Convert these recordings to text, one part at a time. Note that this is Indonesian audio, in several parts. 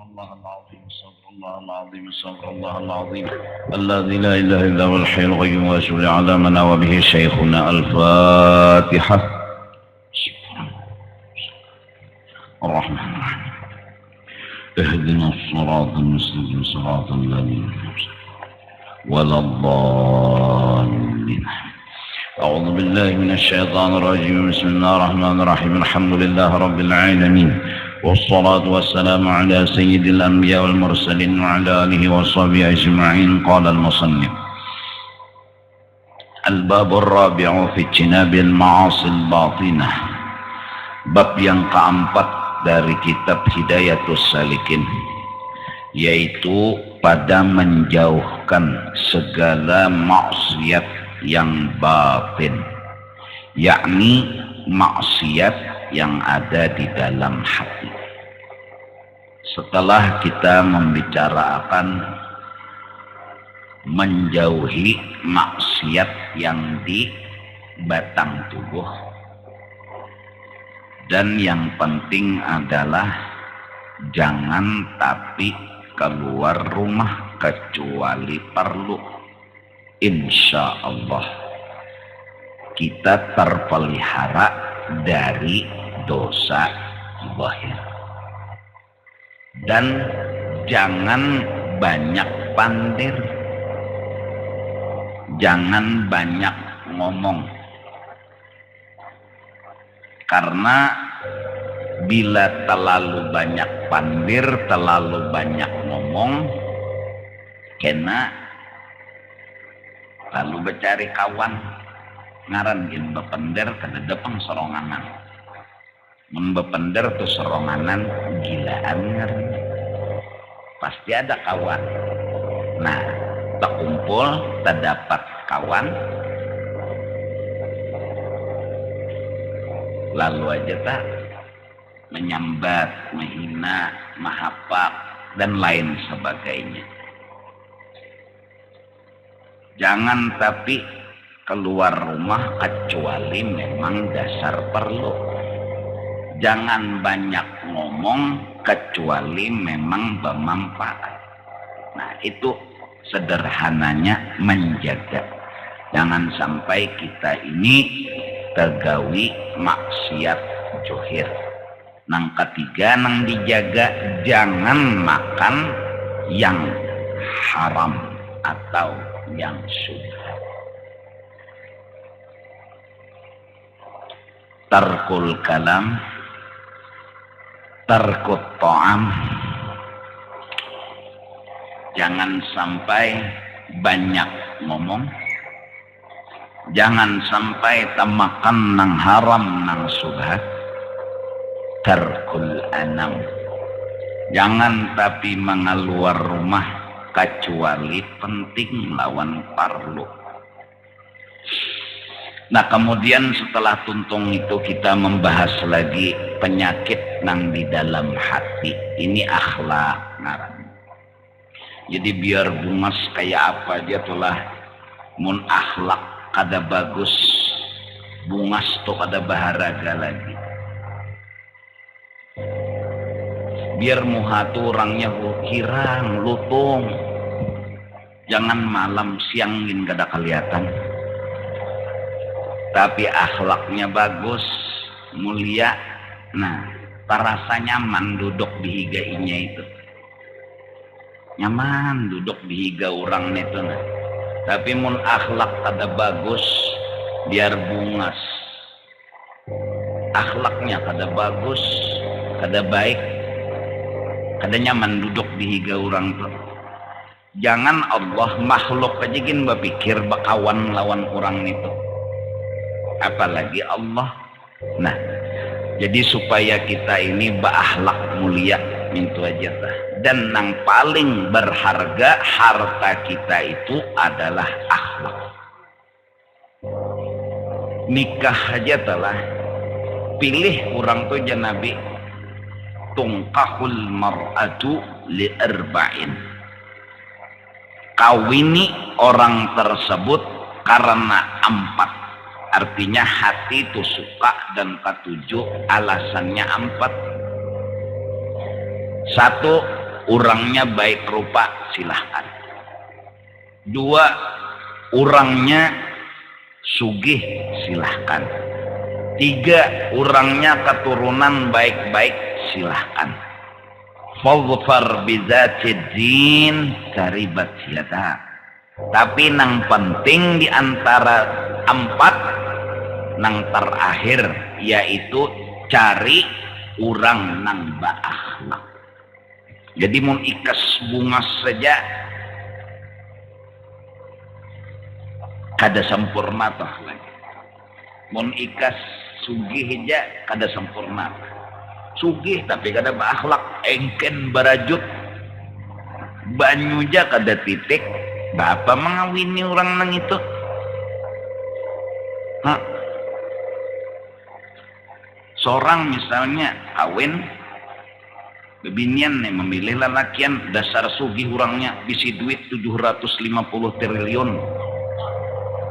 الله العظيم استغفر الله العظيم استغفر الله العظيم الذي لا اله الا هو الحي القيوم واشهد على من وبه شيخنا الفاتحه. الرحمن الرحيم اهدنا الصراط المستقيم صراط الذين ولا الضالين. أعوذ بالله من الشيطان الرجيم. بسم الله الرحمن الرحيم. الحمد لله رب العالمين والصلاة والسلام على سيد الأنبياء والمرسلين وعلى آله وصحبه أجمعين. قال المصنف: الباب الرابع في اجتناب المعاصي الباطنة. Bab yang keempat dari kitab Hidayatus Salikin, yaitu pada menjauhkan segala maksiat yang batin, yakni maksiat yang ada di dalam hati. Setelah kita membicarakan menjauhi maksiat yang di batang tubuh, dan yang penting adalah jangan tapi keluar rumah kecuali perlu. Insya Allah kita terpelihara dari dosa zahir. Dan jangan banyak pandir, jangan banyak ngomong, karena bila terlalu banyak pandir, terlalu banyak ngomong, kena lalu bercari kawan ngaran gin bepender kada depeng seronganan, mun bepender tuh seronganan gilaan ngaran, pasti ada kawan. Nah, terkumpul terdapat kawan, lalu aja tak menyambat, menghina, mahapak dan lain sebagainya. Jangan tapi keluar rumah kecuali memang dasar perlu. Jangan banyak ngomong kecuali memang bermanfaat. Nah, itu sederhananya menjaga. Jangan sampai kita ini tergawi maksiat zuhir. Nang ketiga nang dijaga, jangan makan yang haram atau yang syubhat. Tarkul kalam, tarkut ta'am. Jangan sampai banyak ngomong, jangan sampai tamakan nang haram nang syubhat. Tarkul anam, jangan tapi mengeluar rumah kecuali penting lawan parlu. Nah, kemudian setelah tuntung itu kita membahas lagi penyakit nang di dalam hati. Ini akhlak ngaran. Jadi biar bungas kayak apa aja tulah, mun akhlak kada bagus, bungas tuh kada baharaga lagi. Biar muha tuh orangnya kirang, lutung, jangan malam siangin kada kelihatan, tapi akhlaknya bagus, mulia. Nah, terasa nyaman duduk di higainya itu, nyaman duduk di higa orang itu. Nah, tapi mun akhlak kada bagus, biar bungas, akhlaknya kada bagus, kada baik, kada nyaman duduk di higa orang tuh. Jangan Allah, makhluk aja gin berpikir bakawan lawan orang itu, apalagi Allah. Nah, jadi supaya kita ini berakhlak mulia mintu aja tah. Dan yang paling berharga harta kita itu adalah akhlak. Nikah aja telah pilih orang tuh aja Nabi, tungkahul mar'atu li arba'in. Kawini orang tersebut karena 4. Artinya hati itu suka dan ketujuh alasannya 4. 1, orangnya baik rupa, silahkan. 2, orangnya sugih, silahkan. 3, orangnya keturunan baik-baik, silahkan. Fadfar bizatid din taribat yadak. Tapi nang penting di antara 4 nang terakhir yaitu cari orang nang berakhlak. Jadi mun ikas bunga saja kada sempurna toh lagi. Mun ikas sugih aja kada sempurna. Sugih tapi kada berakhlak, engken barajut, banyu aja kada titik. Bapak mengawini orang nang itu. Hah? Seorang misalnya kawin, bebinian nih memilih lalakian, dasar sugih orangnya, bisi duit 750 triliun.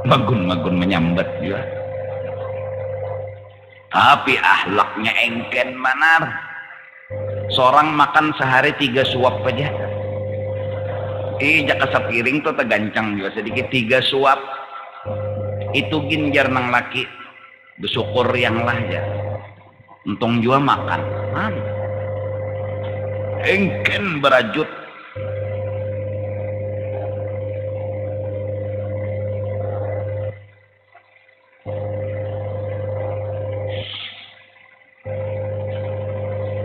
Magun-magun menyambat juga. Tapi ahlaknya engken manar. Seorang makan sehari 3 suap aja. Jaka sapiring tuh tegancang juga sedikit 3 suap. Itu ginjar nang laki. Bersyukur yang lah ya. Untung juga makan. Engken berajut.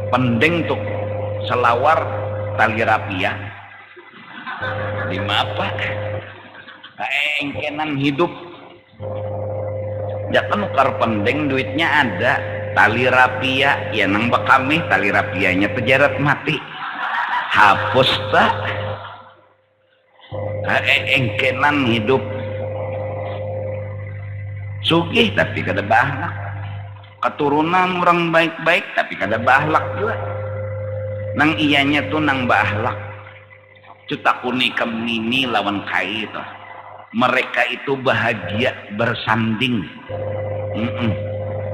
Pending tuh selawar tali rapia. Di apa? Engkenan hidup. Jangan nukar pending duitnya ada. Tali rapia ya nang bakami tali rapianya pejarat mati. Hapus tak? Engkenan hidup. Sugih tapi kada bahlak. Keturunan orang baik-baik tapi kada bahlak juga. Nang iyanya tuh nang bahlak. Cutakuni kemini lawan kai itu. Mereka itu bahagia bersanding,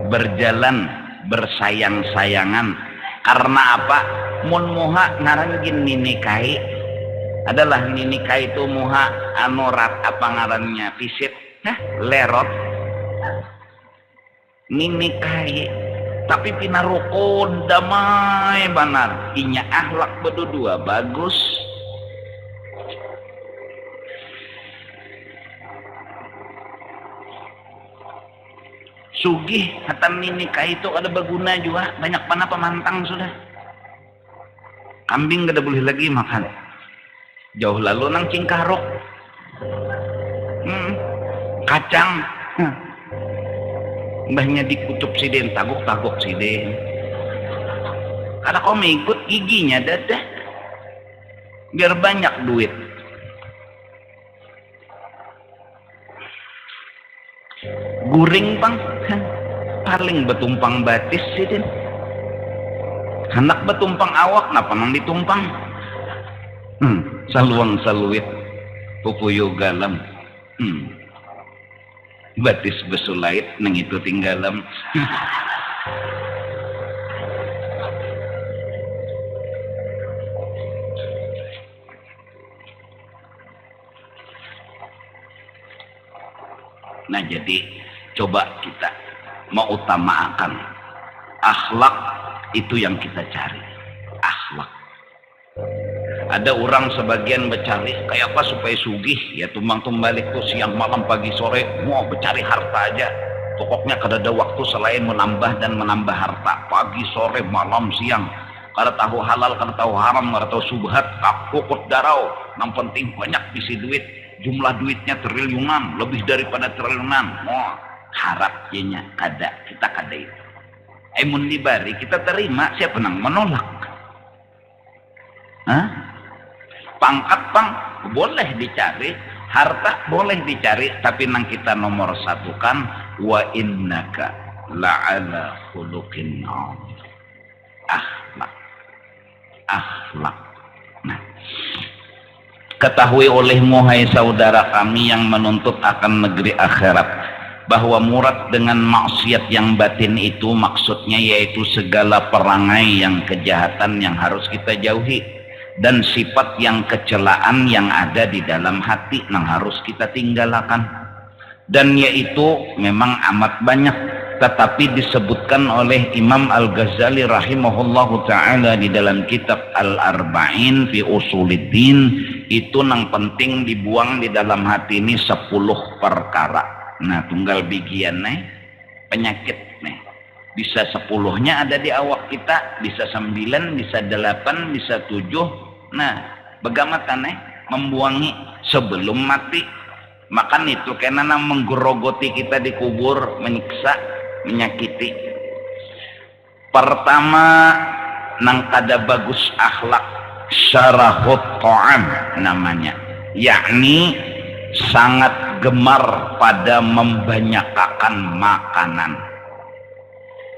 berjalan bersayang-sayangan. Karena apa? Mun muha ngaran gin nini kai adalah nini kai itu muha anorat apa ngarannya visit, lerot. Nini kai tapi pinarukon damai banar. Inya akhlak berdua bagus. Sugih hatan nikah itu ada berguna juga, banyak mana pemantang sudah. Kambing kada boleh lagi makan. Jauh lalu nang cingkarok. Kacang. Mbahnya dikucup siden, taguk-taguk siden. Kada kau mengikut giginya dadah. Biar banyak duit. Guring bang, paling betumpang batis sih din. Hendak betumpang awak, napa nang ditumpang? Saluang saluit, pupuyo galam. Batis besulait, nang itu tinggalam. Nah jadi coba kita mau utamakan akhlak, itu yang kita cari, akhlak. Ada orang sebagian bercari kayak apa supaya sugih, ya tumbang tumbalik tuh siang malam pagi sore mau bercari harta aja. Pokoknya kada ada waktu selain menambah dan menambah harta, pagi sore malam siang. Kada tahu halal, kada tahu haram, kada tahu subhat, kakukut darau. Yang penting banyak bisi duit. Jumlah duitnya triliunan, lebih daripada triliunan. Harapnya kada, kita kada itu. Mun dibari kita terima, siapa nang menolak? Pangkat bang boleh dicari, harta boleh dicari, tapi nang kita nomor satukan wa innaka la'ala khuluqin 'adzim. Akhlak. Nah, ketahui olehmu hai saudara kami yang menuntut akan negeri akhirat, bahwa murad dengan maksiat yang batin itu maksudnya yaitu segala perangai yang kejahatan yang harus kita jauhi. dan sifat yang kecelaan yang ada di dalam hati yang harus kita tinggalkan. Dan yaitu memang amat banyak, tetapi disebutkan oleh Imam Al-Ghazali rahimahullahu ta'ala di dalam kitab Al-Arba'in fi Usuluddin, itu nang penting dibuang di dalam hati ini 10 perkara. Nah, tunggal bigian nih penyakit nih, bisa 10-nya ada di awak kita, bisa 9, bisa 8, bisa 7. Nah, begamatan nih membuangi sebelum mati. Makan itu karena menggerogoti kita di kubur, menyiksa, menyakiti. Pertama, nang kada bagus akhlak, syarahut ta'am namanya, yakni sangat gemar pada membanyakakan makanan.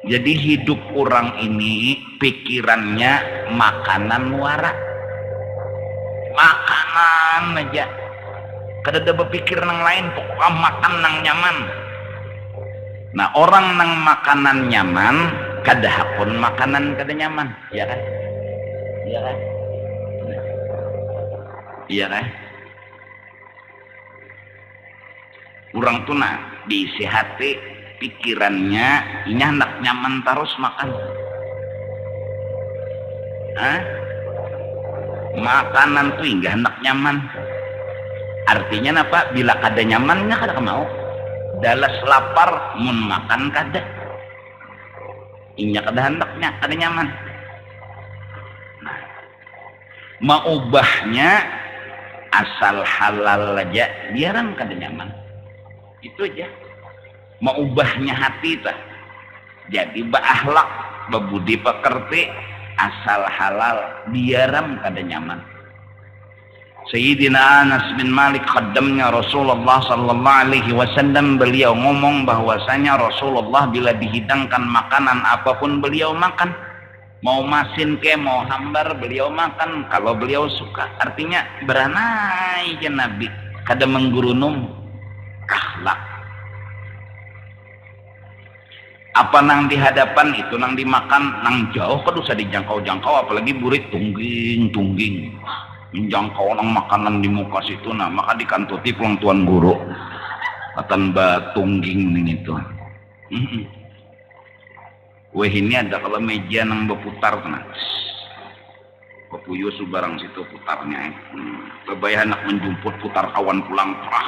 Jadi hidup orang ini pikirannya makanan wara, makanan aja, kada ada berpikir nang lain, pokoknya makan nang nyaman. Nah, orang nang makanan nyaman, kada pun makanan kada nyaman, ya kan? Iya kan? Iya kan? Orang tuh nah diisi hati pikirannya ini hendak nyaman terus makan. Hah? Makanan tuh enggak hendak nyaman. Artinya apa? Bila kada nyamannya kada mau. Dalas lapar mun makan kada. Inya kada hendaknya kada nyaman. Nah, maubahnya asal halal aja biaran kada nyaman. Itu aja. Maubahnya hati tah. Jadi berakhlak, bebudi pekerti, asal halal biaran kada nyaman. Sayyidina Anas bin Malik khaddamnya Rasulullah sallallahu alaihi wasallam, beliau ngomong bahwasanya Rasulullah bila dihidangkan makanan apapun beliau makan. Mau masin ke mau hambar beliau makan kalau beliau suka. Artinya beranai je Nabi, kada menggurunum akhlak. Apa nang dihadapan itu nang dimakan nang jauh kada usah dijangkau-jangkau, apalagi burit tungging menjangkau nang makanan di muka situ. Nah, maka dikantuti pulang tuan guru katan batungging nih itu. Weh ini ada kalau meja nang berputar tenang. Pepuyo subarang situ putarnya. Kebayang nak menjumput putar kawan pulang perah.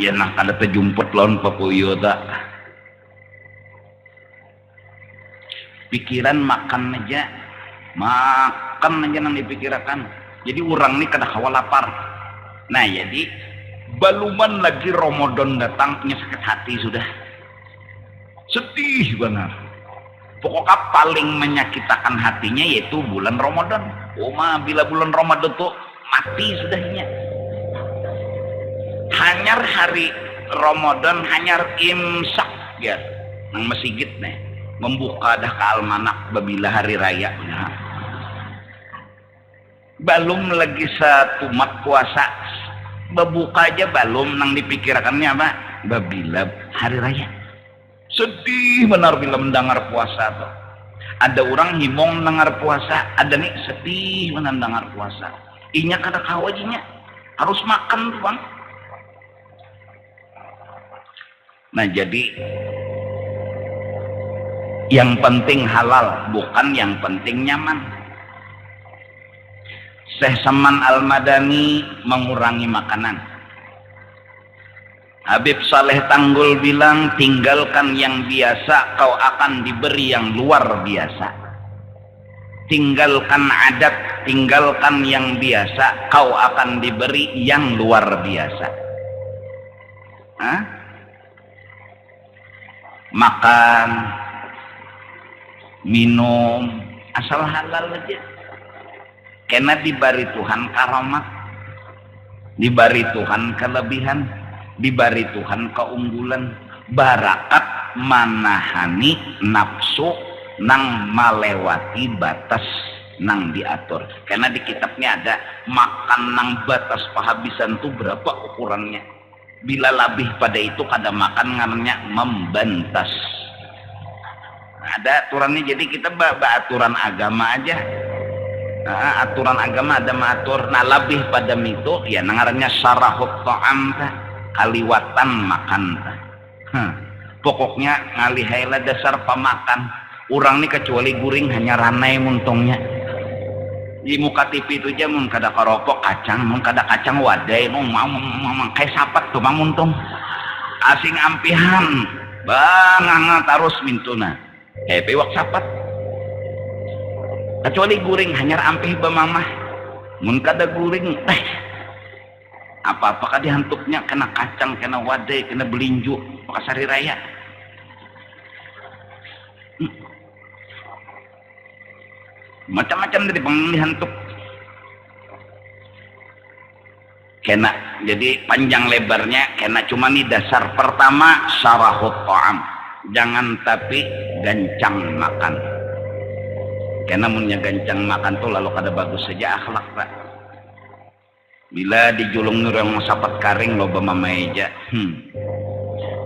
Ya nak ada terjumput lawan pepuyo tak. Pikiran makan aja nang dipikirkan. Jadi orang ini kada kawa lapar. Nah, jadi baluman lagi Ramadan datang punya sakit hati sudah. Sedih benar. Pokoknya paling menyakitkan hatinya yaitu bulan Ramadan. Bila bulan Ramadan tuh mati sudahnya. Hanyar hari Ramadan, hanyar imsak ya. Nang masjid nih membuka dah ke almanak babila hari raya. Nah, belum lagi satu mat puasa, berbuka aja belum nang dipikirkannya apa? Babila hari raya. Sedih benar bila mendengar puasa tuh. Ada orang himong mendengar puasa, ada nih sedih mendengar puasa. Inya kada kawajinya harus makan tuh bang. Nah, jadi yang penting halal, bukan yang penting nyaman. Syekh Saman Al-Madani mengurangi makanan. Habib Saleh Tanggul bilang, tinggalkan yang biasa, kau akan diberi yang luar biasa. Tinggalkan adat, tinggalkan yang biasa, kau akan diberi yang luar biasa. Hah? Makan, minum, asal halal aja. Karena diberi Tuhan karamat, diberi Tuhan kelebihan, diberi Tuhan keunggulan, barakat manahani nafsu nang melewati batas nang diatur. Karena di kitabnya ada makan nang batas pahabisan itu berapa ukurannya. Bila lebih pada itu kada makan ngaranya membantas. Ada aturannya, jadi kita aturan agama aja. aturan agama ada mengatur. Nah lebih pada itu ya nangarannya syarahut ta'am tah, kaliwatan makan tah. Pokoknya ngalihaila dasar pamakan orang nih kecuali guring hanya ranai muntungnya di muka TV itu aja mun kada karopok kacang, mun kada kacang wadai mau kayak sapat tuh muntung asing ampihan bang tarus mintuna kayak pewak sapat kecuali guring hanya ampih bamamah mun kada guring apa-apakah dihantuknya kena kacang, kena wadai, kena belinju pasari raya. Macam-macam dari pemilihan tuh kena jadi panjang lebarnya kena cuma nih dasar pertama syarahut ta'am jangan tapi gancang makan kena munnya gancang makan tuh lalu kada bagus saja akhlak pak bila dijulung nurang sapat karing loba mamaeja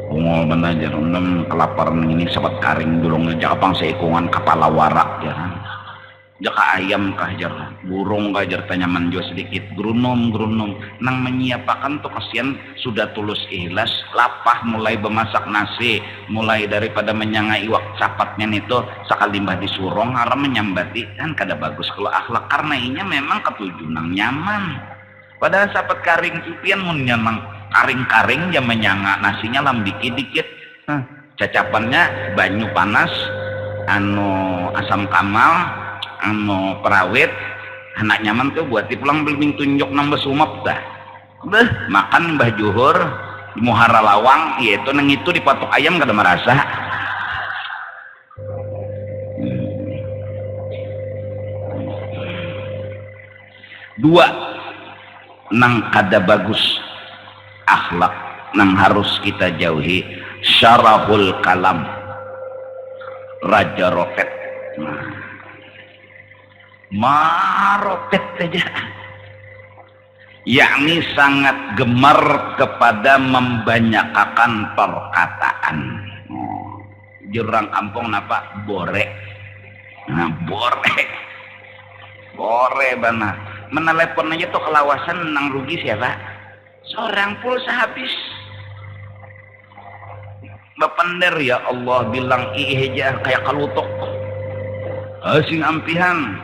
ngomong aja rendam kelaparan ini sapat karing julung aja kapang seikungan kepala warak ya kan jaka ayam kajar burung kajar tanyaman jo sedikit grunom nang menyiapakan tuh kasihan sudah tulus ikhlas lapah mulai bemasak nasi mulai daripada menyanga iwak capatnya itu sekali mbah disurong haram menyambati kan kada bagus kalau akhlak karena inya memang ketujuh nang nyaman padahal sapat karing impian mun nyaman karing-karing jam menyanga nasinya lambiki dikit cacapannya banyu panas anu asam kamal anu perawit anak nyaman tuh buat dipulang beling tunjuk nambah sumap dah makan mbah juhur di muhara lawang yaitu neng itu dipatok ayam kada merasa dua nang kada bagus akhlak nang harus kita jauhi syarahul kalam raja roket marotet saja yakni sangat gemar kepada membanyakakan perkataan jurang kampung napa bore nah bore bana menelepon aja tuh kelawasan nang rugi siapa seorang pulsa habis bapender ya Allah bilang iheja kayak kalutok asing ampihan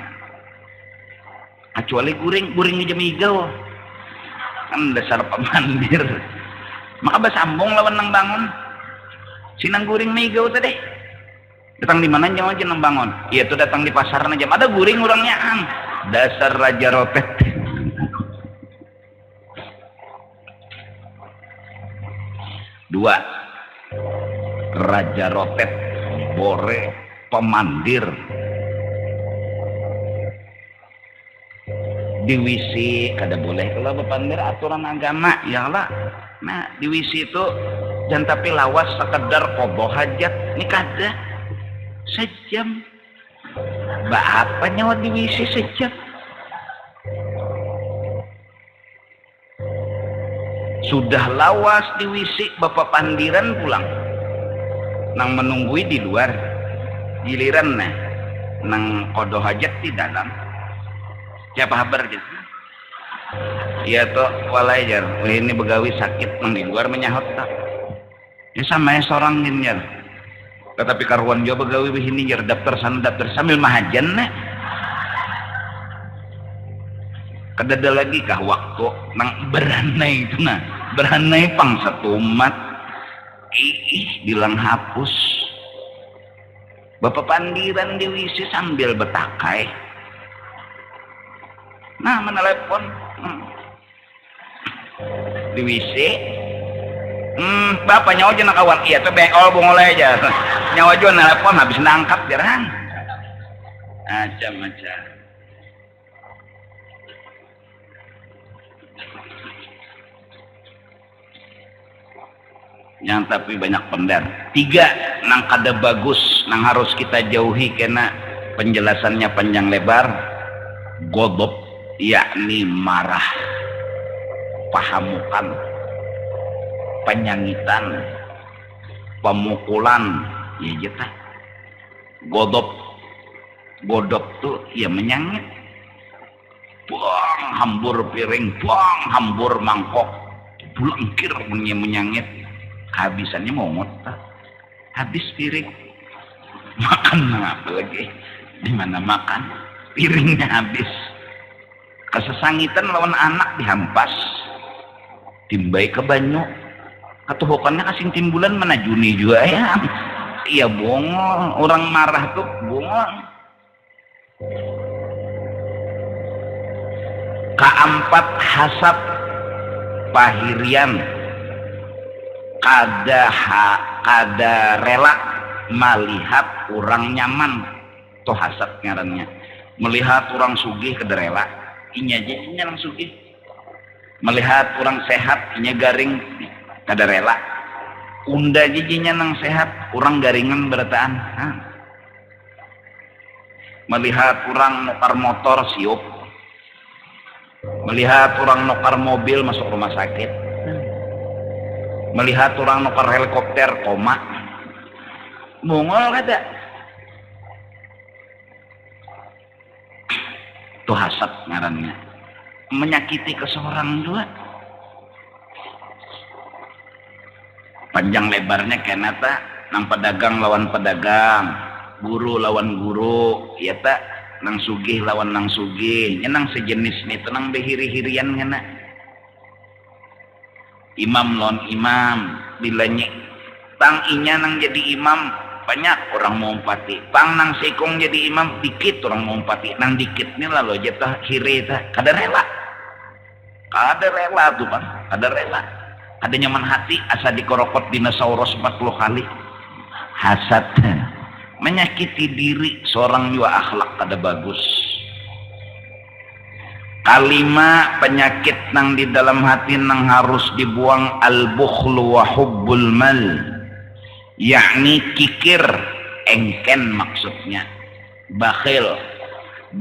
kecuali guring aja migau kan dasar pemandir maka basambung lawan nang bangun sinang guring migau tadi datang di mana aja nang bangun iya tuh datang di pasaran aja ada guring orangnya dasar raja rotet dua raja rotet bore pemandir di WC kada boleh kalau bepandir aturan agama ya lah nah di WC itu jangan tapi lawas sekedar koboh hajat ini kada sejam apa nyawa di WC sejam sudah lawas di WC bapak pandiran pulang nang menunggui di luar giliran nah nang kodoh hajat di dalam siapa kabar gitu iya toh walai jar ini begawi sakit nang di luar menyahut tak ya sama seorang ini jar tetapi karuan juga begawi begini jar daftar sana daftar sambil mahajan nah kadada lagi kah waktu nang beranai itu nah beranai pang satu umat bilang hapus bapak pandiran di WC sambil betakai nah menelepon di WC bapak nyawa aja nakawan iya tuh beol bongoleh aja nyawa aja nelepon habis nangkap jarang macam-macam yang tapi banyak pendar tiga nang kada bagus nang harus kita jauhi karena penjelasannya panjang lebar godop yakni marah pahamukan penyangitan pemukulan ya jeta godop tuh ya menyangit buang hambur piring, buang hambur mangkok, bulangkir menyangit, habisannya momot, habis piring, makan apa lagi, di mana makan, piringnya habis, kesesangitan lawan anak dihampas, timbai ke banyu, ketuhukannya kasing timbulan mana Juni juga ya, iya bongol, orang marah tuh bongol. Keempat hasad pahirian kada rela melihat orang nyaman tuh hasad ngarannya, melihat orang sugih kada rela inya aja inya lang sugih, melihat orang sehat inya garing kada rela, unda jijinya nang sehat orang garingan berataan, melihat orang nukar motor siup, melihat orang nukar mobil masuk rumah sakit, melihat orang nukar helikopter koma, mongol kada tuh hasad ngarannya, menyakiti ke seorang juga. Panjang lebarnya kena tak nang pedagang lawan pedagang, guru lawan guru, ya tak nang sugih lawan nang sugih, nang sejenis itu nang behiri-hirian ngana, imam lawan imam, bilanya tang inya nang jadi imam banyak orang mau umpati, tang nang sekong jadi imam dikit orang mau umpati, nang dikit ni lalu jatah hiri tah kada rela tuh bang, kada rela, ada nyaman hati asa dikorokot dinosaurus 40 kali, hasad menyakiti diri seorang juga akhlak kada bagus. Kalima penyakit nang di dalam hati nang harus dibuang, al-bukhlu wa hubbul mal, yakni kikir, engken maksudnya, bakhil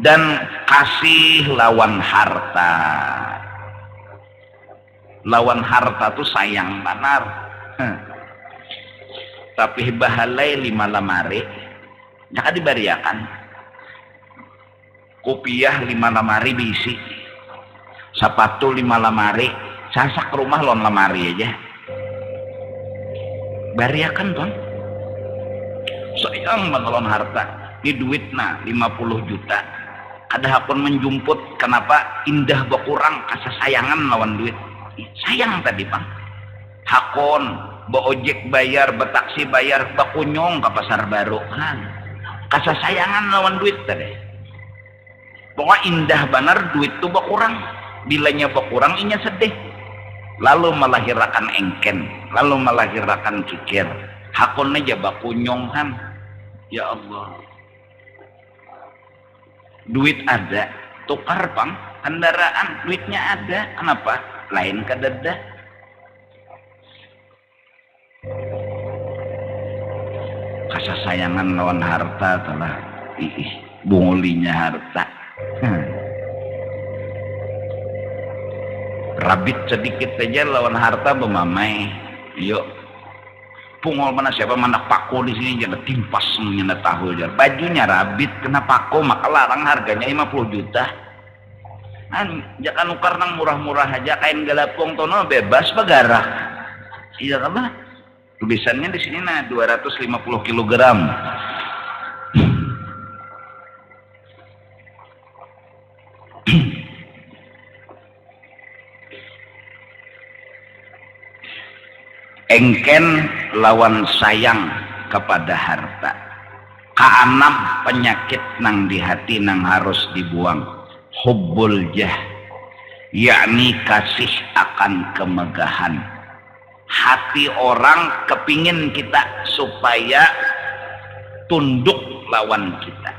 dan kasih lawan harta. Lawan harta tuh sayang banar, tapi bahalai 5 lamari nyaka dibariakan, kopiah 5 lamari bisi, sepatu 5 lamari, sasak rumah lon lamari aja bariakan bang, sayang banget harta, ini duit nah 50 juta, ada hakun menjumput, kenapa indah berkurang kasasayangan lawan duit, sayang tadi bang, hakun ojek bayar, betaksi bayar, bakunyong ke pasar baru kan, kasasayangan lawan duit tadi, pokoknya indah benar duit tuh berkurang, bilanya berkurang inya sedih, lalu melahirkan engken, lalu melahirkan kikir, hakun aja bakunyong kan, ya Allah, duit ada, tukar bang, kendaraan duitnya ada, kenapa lain kadada? Kasasayangan lawan harta telah bungulinya harta. Rabit sedikit saja lawan harta bemamai, yuk pungol mana siapa mana pako di sini jangan timpas nyana tahu aja, bajunya rabit kena pako maka larang harganya 50 juta. Jangan nukar nang murah-murah aja, kain galapong tono bebas bagarak, iya kan? Tulisannya di sini nah 250 kilogram. Engken lawan sayang kepada harta. Keenam penyakit nang di hati nang harus dibuang, hubbul jah, yakni kasih akan kemegahan. Hati orang kepingin kita supaya tunduk lawan kita,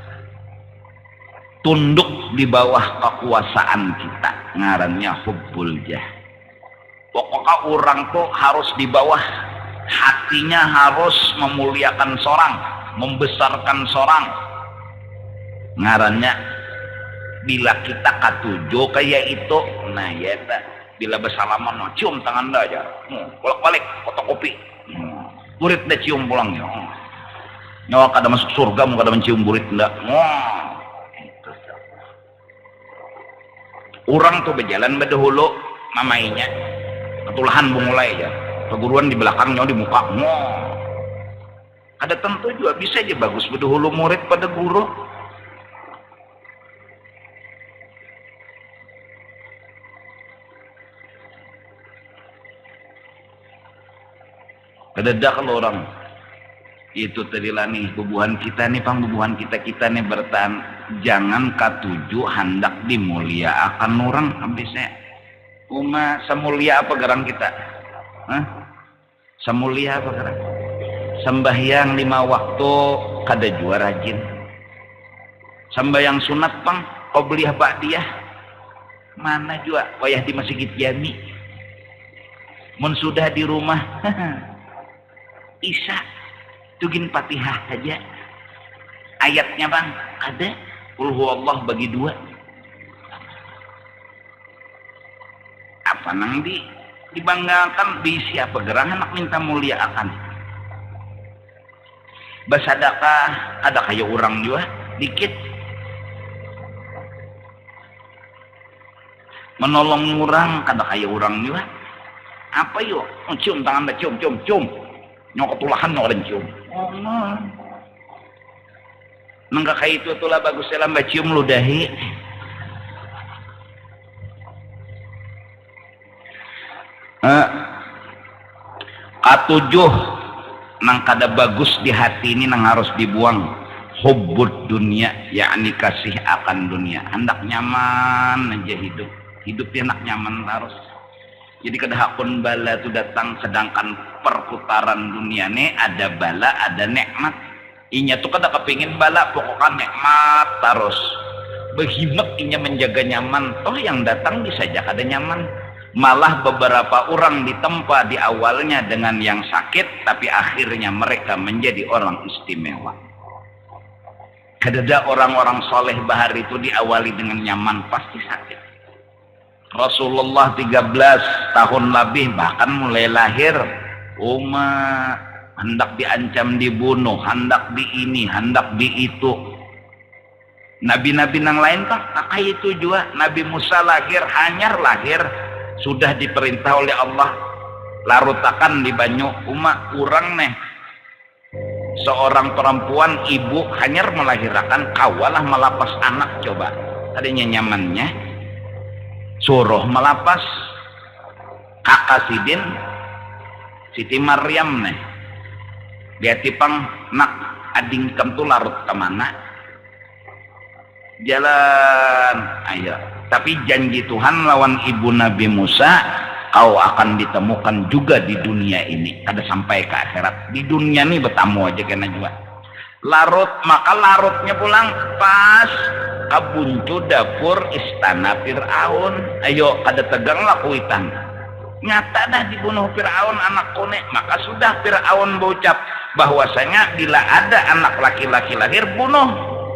tunduk di bawah kekuasaan kita, ngarannya hubbul jah. Pokoknya orang tuh harus di bawah, hatinya harus memuliakan seorang, membesarkan seorang, ngarannya bila kita katujo kayak itu, nah ya bila bersalaman, cium tangan dah aja, bolak-balik fotokopi, burit dah cium pulangnya, nyawa kada masuk surga, mau kada mencium burit enggak, Orang tuh berjalan bedahulu mamainya ketulahan bungulai ya perguruan di belakangnya di muka ada tentu juga bisa aja bagus bedahulu murid pada guru. Kedadak kalau orang itu tadilah nih bubuhan kita nih bubuhan kita nih bertahan jangan katuju hendak dimulia akan orang habisnya semulia apa garang kita semulia apa garang sembahyang 5 waktu kada jua rajin sembahyang sunat pang qobliyah ba'diyah mana jua wayah di masjid jami mun sudah di rumah isya tugin Fatihah saja ayatnya bang ada qul huwallah bagi 2 apa nang dibanggakan diisi apa gerang anak minta mulia akan basadakah ada kayak orang juga dikit menolong orang kada kayak orang juga apa yuk cium tangan cium nyok ketulahan nyok cium nggak kayak itu tulah bagus dalam cium ludahi katujuh nang kada bagus di hati ini nang harus dibuang hubbud dunia yakni kasih akan dunia hendak nyaman aja hidup enak nyaman harus jadi kedahakun bala itu datang sedangkan perputaran dunia nih ada bala ada nikmat inya tuh kada kepingin bala pokoknya nikmat terus behimek inya menjaga nyaman toh yang datang bisa aja kada nyaman malah beberapa orang ditempa di awalnya dengan yang sakit tapi akhirnya mereka menjadi orang istimewa kadada orang-orang soleh bahar itu diawali dengan nyaman pasti sakit Rasulullah 13 tahun lebih bahkan mulai lahir hendak diancam dibunuh hendak di ini hendak di itu nabi-nabi yang lain tak kayak itu juga Nabi Musa lahir hanyar lahir sudah diperintah oleh Allah larutakan di banyu kurang nih seorang perempuan ibu hanyar melahirkan kawalah melapas anak coba tadinya nyamannya suruh melapas kakak Sidin Siti Maryam nih dia tipang nak adingkem tuh larut kemana jalan ayo tapi janji Tuhan lawan ibu Nabi Musa kau akan ditemukan juga di dunia ini kada sampai ke akhirat di dunia ini bertamu aja kena juga larut maka larutnya pulang pas kabuncu dapur istana Fir'aun ayo kada tegang lakuitan nyata dah dibunuh Fir'aun anak kone maka sudah Fir'aun berucap bahwasanya bila ada anak laki-laki lahir bunuh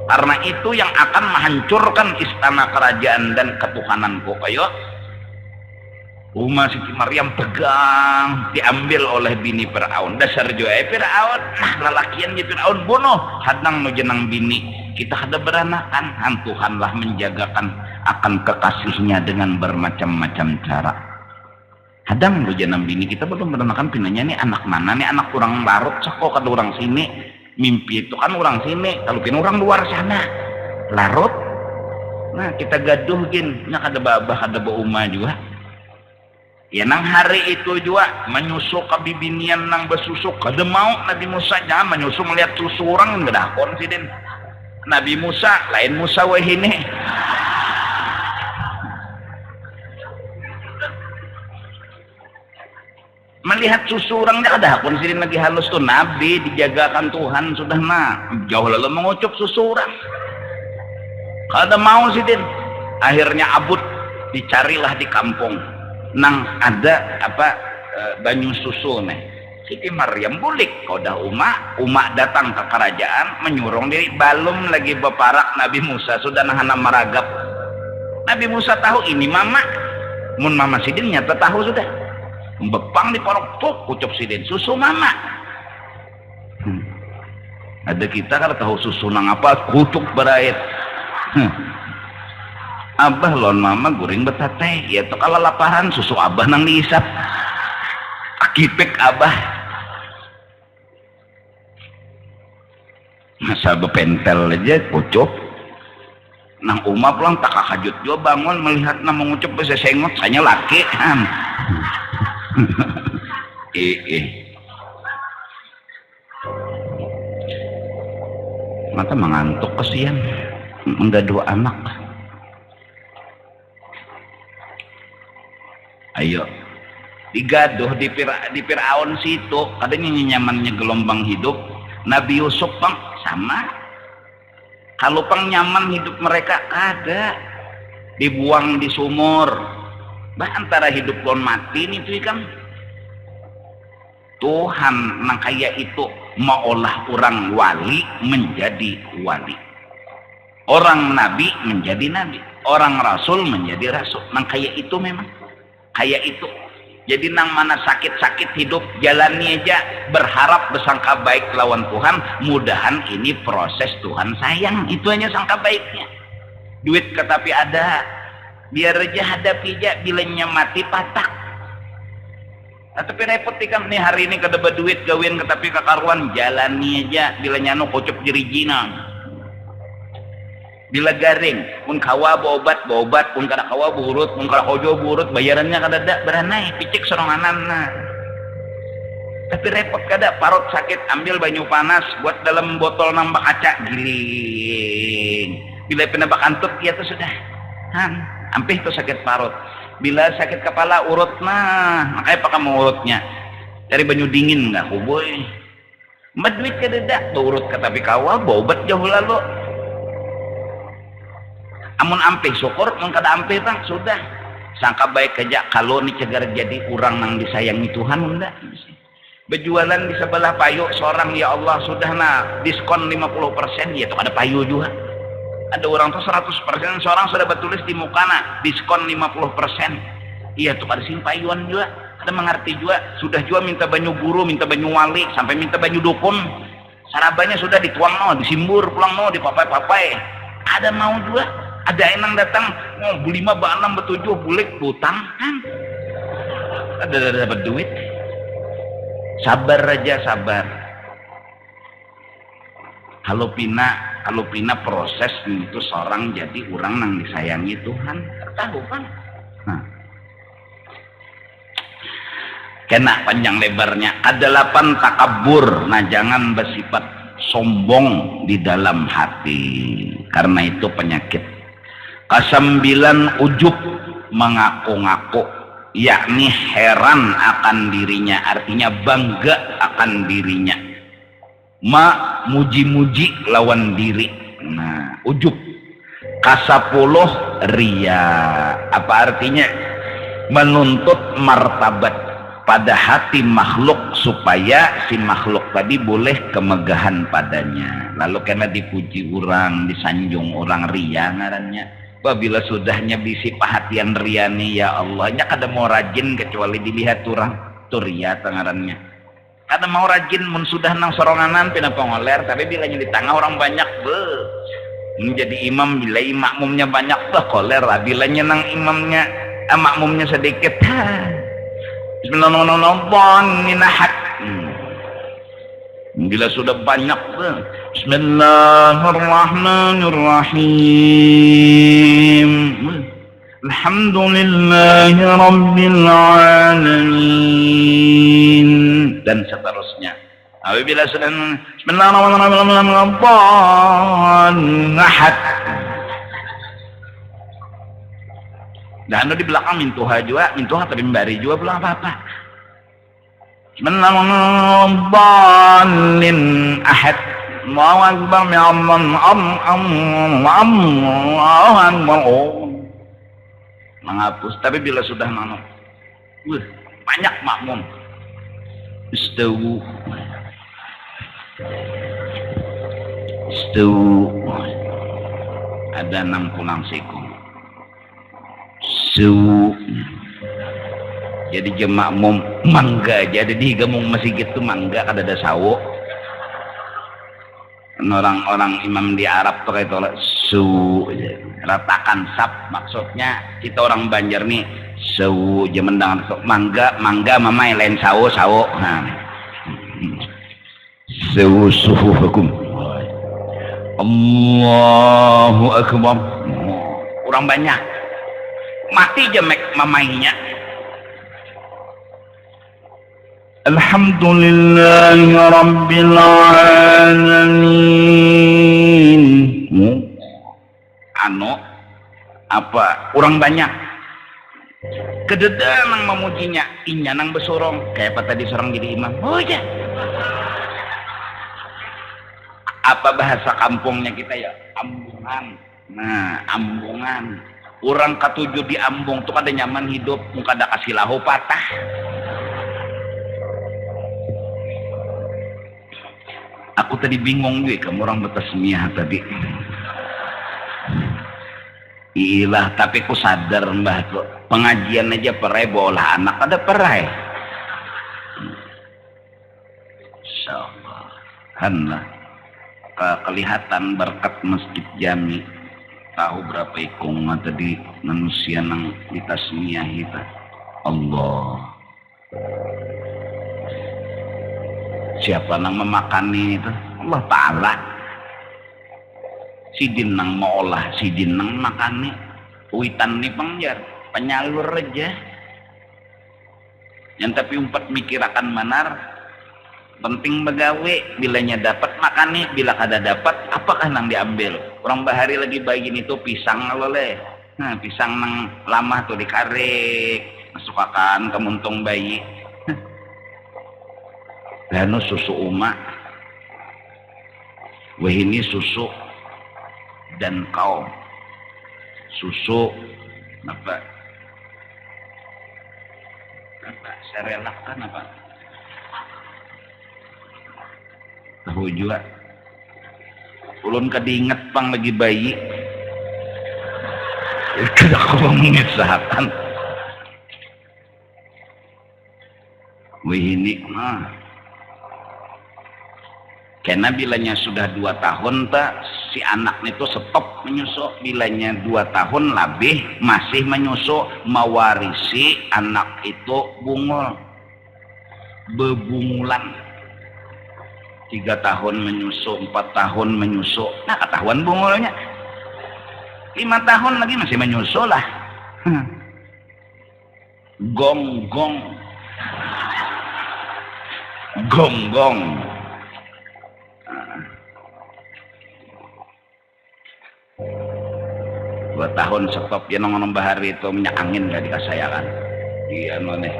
karena itu yang akan menghancurkan istana kerajaan dan ketuhananku ayo Siti Maryam pegang diambil oleh bini Fir'aun dasar juga Fir'aun lalakian di Fir'aun bunuh hadang nu jenang bini kita ada beranakan Tuhanlah menjagakan akan kekasihnya dengan bermacam-macam cara hadang nu jenang bini kita belum beranakan pinanya nih anak mana nih anak kurang larut seko kada orang sini mimpi itu kan orang sini kalau pin orang luar sana larut nah kita gaduh gin nya kada babah kada bauma juga ya nang hari itu juga menyusu kabibinian nang besusuk kada mau Nabi Musa jangan menyusu melihat susu orang nggak konsiden Nabi Musa lain Musa wahine melihat susu orang tidak ada konsiden lagi halus tuh Nabi dijagakan Tuhan sudah jauh lalu mengucup susu orang kada mau sidin akhirnya abut dicarilah di kampung nang ada banyu susu nih Siti Maryam bulik kodah umak datang ke kerajaan menyurung diri balum lagi beparak Nabi Musa sudah nahana maragap Nabi Musa tahu ini mama mun mama sidin nyata tahu sudah bepang di porok tuh ucap sidin susu mama ada kita kalau tahu susu nang apa kucuk berait abah lon mama guring betate ya tuh kalau laparan susu abah nang diisap akipek abah masa bepentel aja pucuk nang umap lang tak kakajut juga bangun melihat nang mengucap bisa sengot hanya laki mata mengantuk kesian enggak dua anak ayo digaduh di Firaun situ katanya nyamannya gelombang hidup Nabi Yusuf bang sama kalau pang nyaman hidup mereka ada dibuang di sumur bah antara hidup dan mati nih tuh kan Tuhan nang kaya itu maulah orang wali menjadi wali orang nabi menjadi nabi orang rasul menjadi rasul nang kaya itu memang kaya itu jadi nang mana sakit-sakit hidup jalani aja berharap bersangka baik lawan Tuhan mudahan ini proses Tuhan sayang itu hanya sangka baiknya duit ketapi ada biar aja hadapi aja bilanya mati patak tapi repot tikam nih hari ini kada berduit gawin ketapi kakaruan jalani aja bilanya nu kocok jerijina bila garing pun kawa bobat pun kada kawa burut pun kada kojo burut bayarannya kada ada beranai picik soronganan tapi repot kada parut sakit ambil banyu panas buat dalam botol nambah kaca giling bila penebak antut ya tuh sudah ampih tuh sakit parut bila sakit kepala urut makanya pakai mau urutnya dari banyu dingin nggak kuboy maduit kada ada urut katapi kawa bobat jauh lalu amun ampih syukur mun kada ampih bang sudah sangka baik aja kalau nih cegar jadi orang nang disayangi Tuhan enggak berjualan di sebelah payu seorang ya Allah sudah diskon 50% ya tuh ada payu juga ada orang tuh 100% seorang sudah bertulis di mukana diskon 50% iya tuh ada simpayuan juga ada mengerti juga sudah juga minta banyu guru minta banyu wali sampai minta banyu dukun sarabanya sudah dituang disimbur pulang dipapai-papai ada mau juga ada yang datang mau beli 5 6 7 bulik utang kan ada dapat duit sabar aja sabar kalau pina proses itu seorang jadi orang yang disayangi Tuhan tahu kan kena panjang lebarnya ada 8 takabur jangan bersifat sombong di dalam hati karena itu penyakit kesembilan ujub mengaku-ngaku yakni heran akan dirinya artinya bangga akan dirinya muji-muji lawan diri ujub kasapuluh ria apa artinya menuntut martabat pada hati makhluk supaya si makhluk tadi boleh kemegahan padanya lalu karena dipuji orang disanjung orang ria ngarannya bila sudahnya bisi perhatian riani ya Allahnya kada mau rajin kecuali dilihat orang tuh ria tengarannya kada mau rajin mun sudah nang soronganan pina pengoler tapi bilanya di tengah orang banyak menjadi imam bila makmumnya banyak koler lah bilanya nang imamnya makmumnya sedikit bismillahirrahmanirrahim bila sudah banyak bismillahirrahmanirrahim alhamdulillahi rabbil alamin dan seterusnya apabila sudah bismillahirrahmanirrahim dan di belakang mintuha tapi membari juga belum apa-apa Bismillahirrahmanirrahim ahad Allahu akbar ya Allah menghapus tapi bila sudah banyak makmum istawu ada 6 siku jadi jemaah mangga jadi di gemung masjid itu mangga kada ada sawo orang-orang imam di Arab tuh kayak ratakan sap maksudnya kita orang Banjar nih sewu jemendang mangga mamai lain sawo nah sewu suhuhukum Allahu akbar kurang banyak mati jemek mamainya Alhamdulillahi Rabbil Alamin apa kurang banyak kededa nang memujinya inya nang besorong kayak apa tadi seorang jadi imam oh ya apa bahasa kampungnya kita ya ambungan nah ambungan orang ketujuh di ambung tuh kada nyaman hidup muka ada kasih lahu patah aku tadi bingung gue kamu orang betasmiah tadi iyalah tapi ku sadar mbah tuh pengajian aja perai bola anak ada perai insyaallah hanlah kelihatan berkat masjid jami tahu berapa ikung tadi manusia nang ditasmiah kita Allah siapa nang memakani itu Allah Ta'ala sidin nang maolah sidin nang makani witan nih pengjar penyalur aja yang tapi umpat mikirakan manar penting begawe bilanya dapat makani bila kada dapat apakah nang diambil orang bahari lagi bagiin itu pisang loleh nah pisang nang lama tuh dikarik masukakan ke muntung bayi lanu susu umak wah ini susu dan kaum susu apa saya relakan apa tahu juga ulun kadinget pang lagi bayi kada aku mengisahkan wah ini karena bilanya sudah 2 tahun tak si anak itu stop menyusu bilanya 2 tahun lebih masih menyusu mewarisi anak itu bungul bebungulan 3 tahun menyusu 4 tahun menyusu nah ketahuan bungulnya 5 tahun lagi masih menyusu lah gonggong 2 tahun stop ya nong bahari itu minyak angin gak dikasayakan iya nih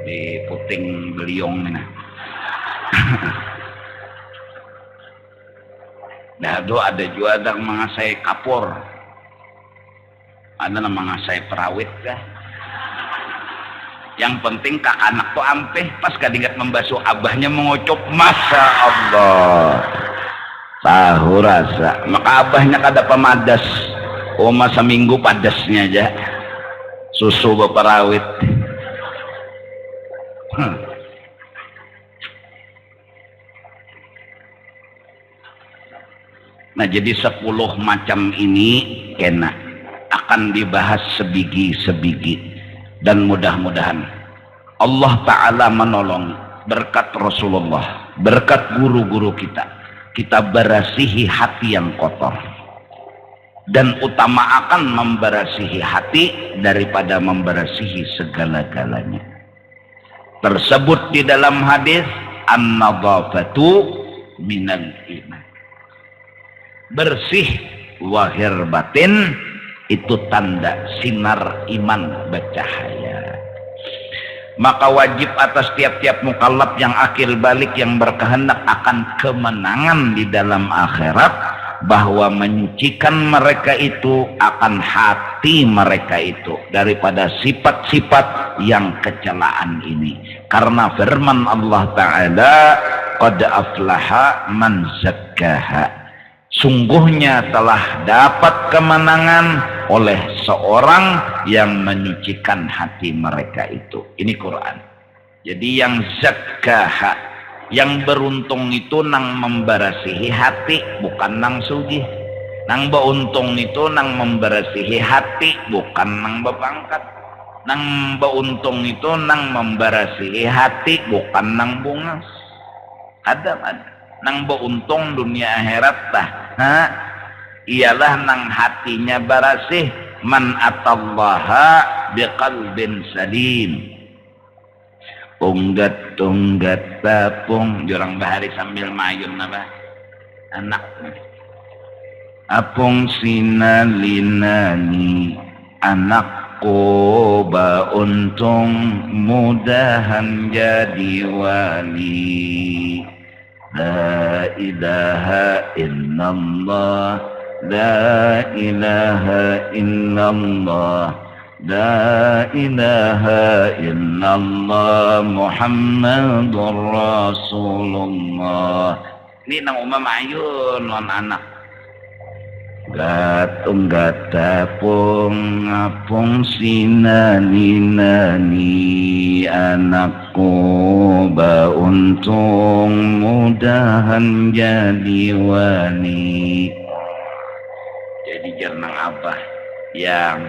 di puting beliung nih nah dado ada juga ada mengasai kapur ada mengasai perawit kah yang penting kak anak tuh ampeh pas kadingat membasuh abahnya mengocok masya Allah tahu rasa maka abahnya kada pemadas masa minggu padasnya aja susu beperawit nah jadi 10 macam ini kena akan dibahas sebigi-sebigi dan mudah-mudahan Allah Ta'ala menolong berkat Rasulullah berkat guru-guru kita berasihi hati yang kotor dan utama akan memberasihi hati daripada memberasihi segala-galanya tersebut di dalam hadis an-nadhafatu minal iman bersih wahir batin itu tanda sinar iman bercahaya maka wajib atas tiap-tiap mukallaf yang akil balik yang berkehendak akan kemenangan di dalam akhirat bahwa menyucikan mereka itu akan hati mereka itu daripada sifat-sifat yang kecelaan ini karena firman Allah Ta'ala qad aflaha man zakkaha sungguhnya telah dapat kemenangan oleh seorang yang menyucikan hati mereka itu ini Quran jadi yang zakkaha yang beruntung itu nang memberasihi hati bukan nang sugih Nang beuntung itu nang membersihi hati, bukan nang bepangkat. Nang beuntung itu nang membersihi hati, bukan nang bungas. Ada. Nang beuntung dunia akhirat dah. Ialah nang hatinya bersih. Man atallaha biqalbin salim. Unggat tapung jurang bahari sambil mayun napa anak apung sinalinani anakku bauntung mudahan jadi wali. La ilaha illallah, la ilaha illallah, la ilaha illallah Muhammadur Rasulullah. Ini nang umam ayun non anak gatung gatapung apung sinani anakku bauntung mudahan jadi wali. Jadi jernang abah yang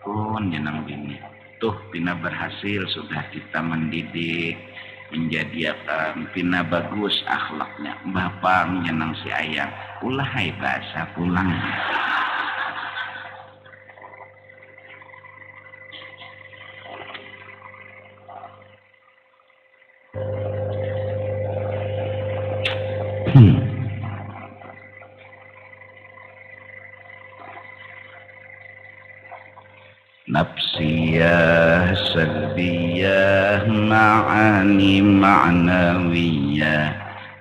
pun jenang bini tuh pina berhasil sudah kita mendidik menjadi pina bagus akhlaknya bapang jenang si ayang ulah hai bahasa pulang. Nafsiyah salbiyah ma'ani ma'nawiyah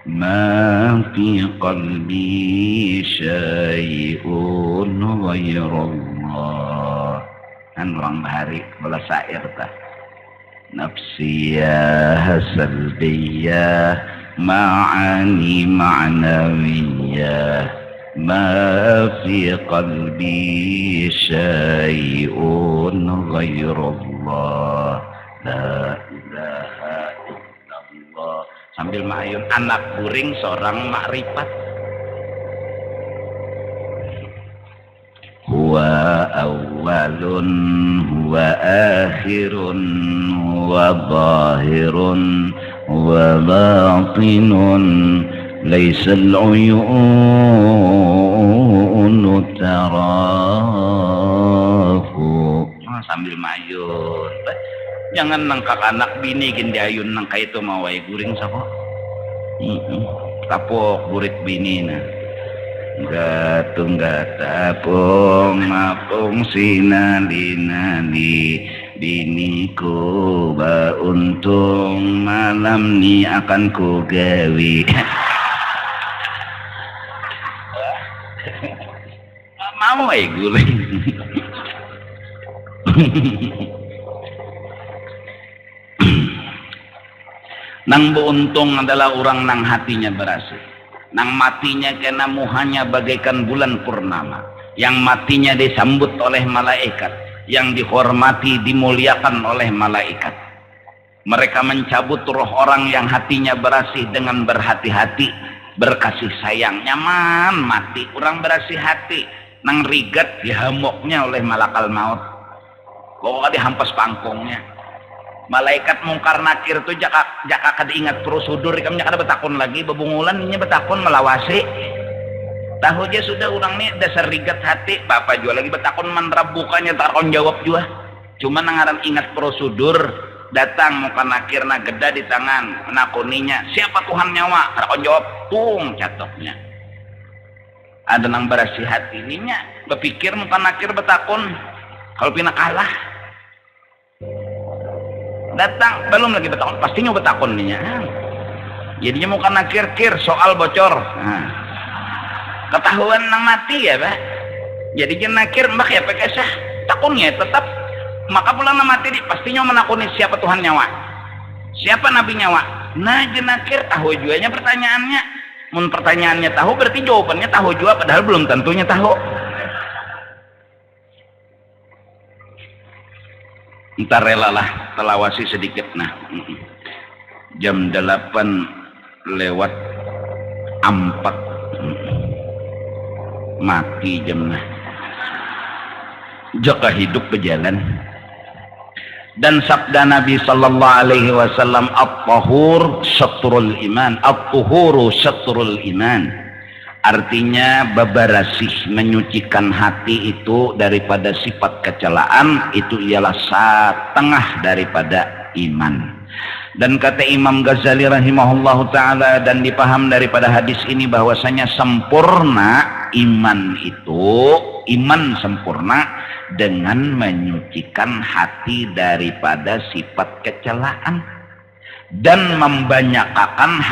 ma fi qalbi syai'un ghairullah. Kan orang bahari bola syair tah. Nafsiyah salbiyah ma'ani ma'nawiyah ما في قلبي شيء غير الله لا إله إلا الله. Sambil mayun anak kuring seorang makrifat. Huwa awalun huwa akhirun huwa zahirun huwa batinun laisa al-uyun tarahu. Sambil mayun jangan nangkak anak bini gin diayun nangka itu mawai guring sapa kapok gurit bini na gatung gatapung apung sinali biniku bauntung malam ni akan ku gawi. Mau guling. Nang beuntung adalah orang nang hatinya berasih, nang matinya kena muhanya bagaikan bulan purnama, yang matinya disambut oleh malaikat, yang dihormati dimuliakan oleh malaikat. Mereka mencabut roh orang yang hatinya berasih dengan berhati-hati, berkasih sayang, nyaman mati orang berasih hati. Nang rigat dihamoknya oleh malakal maut, pokoknya dihampas pangkongnya. Malaikat mungkar nakir tuh jaka kada ingat prosedur ikamnya kada betakon lagi bebungulan nya betakon melawasi tahu aja sudah orang nih dasar rigat hati bapak jual lagi betakon manrab bukanya takon jawab juga cuma nangaran ingat prosedur datang muka nakir na geda di tangan nakoninya siapa Tuhan nyawa takon jawab tung catoknya. Ada nang berasih hati ininya berpikir muka nakir betakon kalau pina kalah datang belum lagi betakon pastinya betakon nih jadinya muka nakir soal bocor ketahuan nang mati ya pak jadinya nakir mbak ya pakai sah takunnya tetap maka pulang nang mati pastinya menakuni siapa Tuhan nyawa siapa Nabi nyawa nah jenakir tahu juanya pertanyaannya mun pertanyaannya tahu berarti jawabannya tahu juga padahal belum tentunya tahu. Entar relalah telawasi sedikit nah jam 8:04 mati jamna jaka hidup berjalan. Dan sabda Nabi sallallahu alaihi wasallam, at-tahur syatrul iman, at-tuhuru syatrul iman. Artinya babarasih, menyucikan hati itu daripada sifat kecelaan, itu ialah setengah daripada iman. Dan kata Imam Ghazali rahimahullahu ta'ala, dan dipaham daripada hadis ini bahwasanya sempurna iman itu, iman sempurna dengan menyucikan hati daripada sifat kecelaan dan membaikakan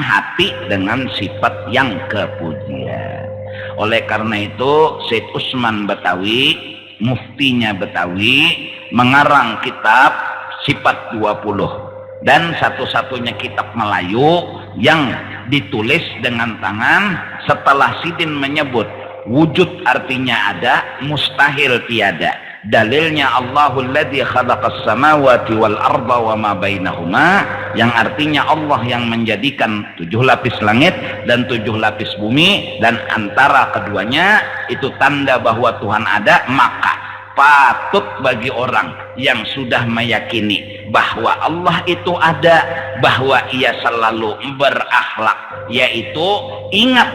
hati dengan sifat yang kepujian. Oleh karena itu Syed Usman Betawi, muftinya Betawi, mengarang kitab Sifat 20 dan satu-satunya kitab Melayu yang ditulis dengan tangan setelah Sidin menyebut wujud artinya ada, mustahil tiada. Dalilnya Allahul ladzi khalaqas samawati wal arda wa ma bainahuma, yang artinya Allah yang menjadikan 7 lapis langit dan 7 lapis bumi, dan antara keduanya itu tanda bahwa Tuhan ada. Maka patut bagi orang yang sudah meyakini bahwa Allah itu ada, bahwa ia selalu berakhlak, yaitu ingat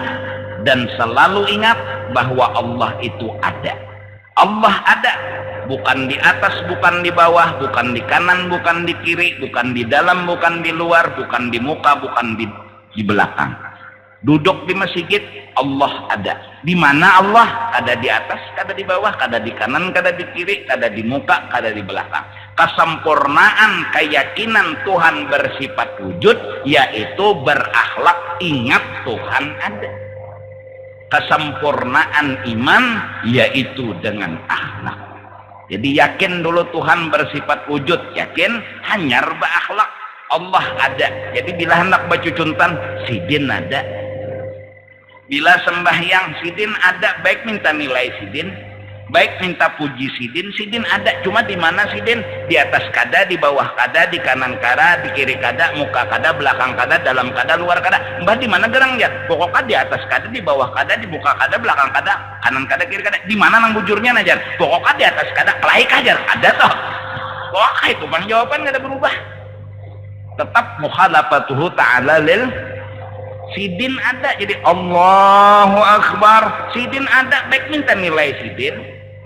dan selalu ingat bahwa Allah itu ada. Allah ada, bukan di atas, bukan di bawah, bukan di kanan, bukan di kiri, bukan di dalam, bukan di luar, bukan di muka, bukan di belakang. Duduk di masjid, Allah ada. Di mana Allah? Ada di atas, ada di bawah, ada di kanan, ada di kiri, ada di muka, ada di belakang. Kesempurnaan keyakinan Tuhan bersifat wujud, yaitu berakhlak ingat Tuhan ada. Kesempurnaan iman yaitu dengan akhlak. Jadi yakin dulu Tuhan bersifat wujud, yakin, hanyar berakhlak. Allah ada. Jadi bila hendak bacuntan, Sidin ada. Bila sembahyang, Sidin ada. Baik minta nilai Sidin, baik minta puji Sidin, Sidin ada. Cuma di mana Sidin? Di atas kada, di bawah kada, di kanan kada, di kiri kada, muka kada, belakang kada, dalam kada, luar kada. Mbah di mana gerang ya? Pokoknya di atas kada, di bawah kada, di muka kada, belakang kada, kanan kada, kiri kada. Di mana nang bujurnya najar? Pokoknya di atas kada, kelai kajar. Ada toh. Pokoknya itu bang jawaban nggak ada berubah. Tetap mukhalafatuhu ta'ala lil Sidin ada. Jadi Allahu Akbar, Sidin ada. Baik minta nilai Sidin,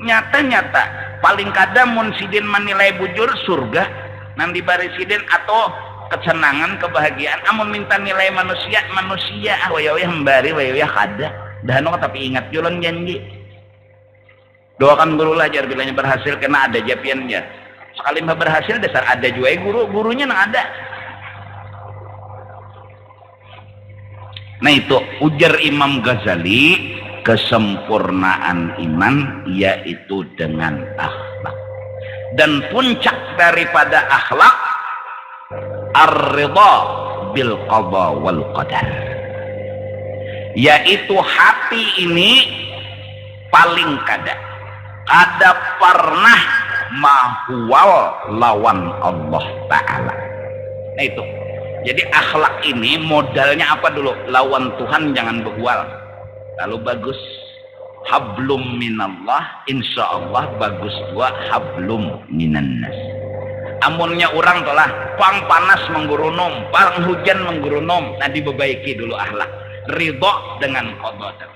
nyata-nyata paling kadang mun Sidin menilai bujur surga nang dibari Sidin atau kesenangan kebahagiaan. Amun minta nilai manusia waya-waya hembari waya-waya kada dahano, tapi ingat julan janji. Doakan guru lajar bilanya berhasil kena ada japiannya. Sekali mah berhasil dasar ada juga gurunya nang ada. Nah itu ujar Imam Ghazali, kesempurnaan iman yaitu dengan akhlak. Dan puncak daripada akhlak ar-ridha bil qada wal qadar. Yaitu hati ini paling kada pernah mahwal lawan Allah Ta'ala. Nah itu. Jadi akhlak ini modalnya apa dulu? Lawan Tuhan jangan behual. Kalau bagus hablum minallah, insya Allah bagus juga hablum minannas. Amunnya orang telah pang panas menggurunom, pang hujan menggurunom, nah diperbaiki dulu akhlak. Ridho dengan qadar.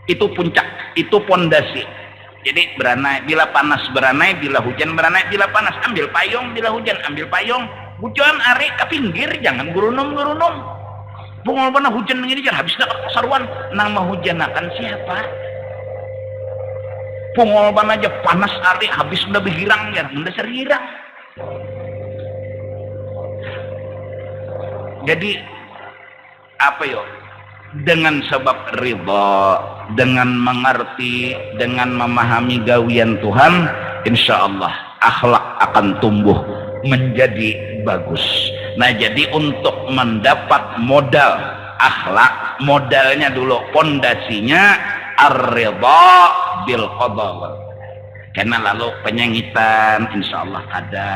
Itu puncak, itu pondasi. Jadi beranai, bila panas beranai, bila hujan beranai, bila panas ambil payung, bila hujan ambil payung. Hujan ari ke pinggir, jangan gurunom. Bungol mana hujan begini jangan habis nak sarwan nang mahujanakan siapa? Bungol mana aja panas ari habis udah berhirang jangan mendasar hirang. Jadi apa yo? Dengan sebab ridha, dengan mengerti, dengan memahami gawian Tuhan, insya Allah akhlak akan tumbuh menjadi bagus. Nah jadi untuk mendapat modal akhlak, modalnya dulu pondasinya ar-ridha bil qada. Karena lalu penyangitan insya Allah ada,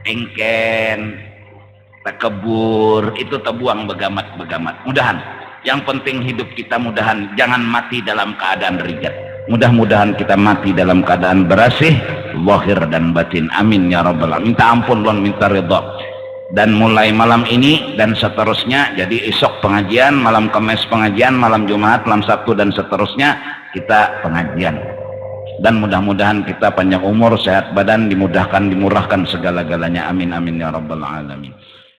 engken, tekebur itu tebuang begamat. Mudahan Yang penting hidup kita mudahan jangan mati dalam keadaan rijat. Mudah-mudahan kita mati dalam keadaan bersih zahir dan batin. Amin ya rabbal alamin. Minta ampun dan minta ridha. Dan mulai malam ini dan seterusnya, jadi esok pengajian, malam Kamis pengajian, malam Jumat, malam Sabtu dan seterusnya kita pengajian. Dan mudah-mudahan kita panjang umur, sehat badan, dimudahkan, dimurahkan segala-galanya. Amin amin ya rabbal alamin.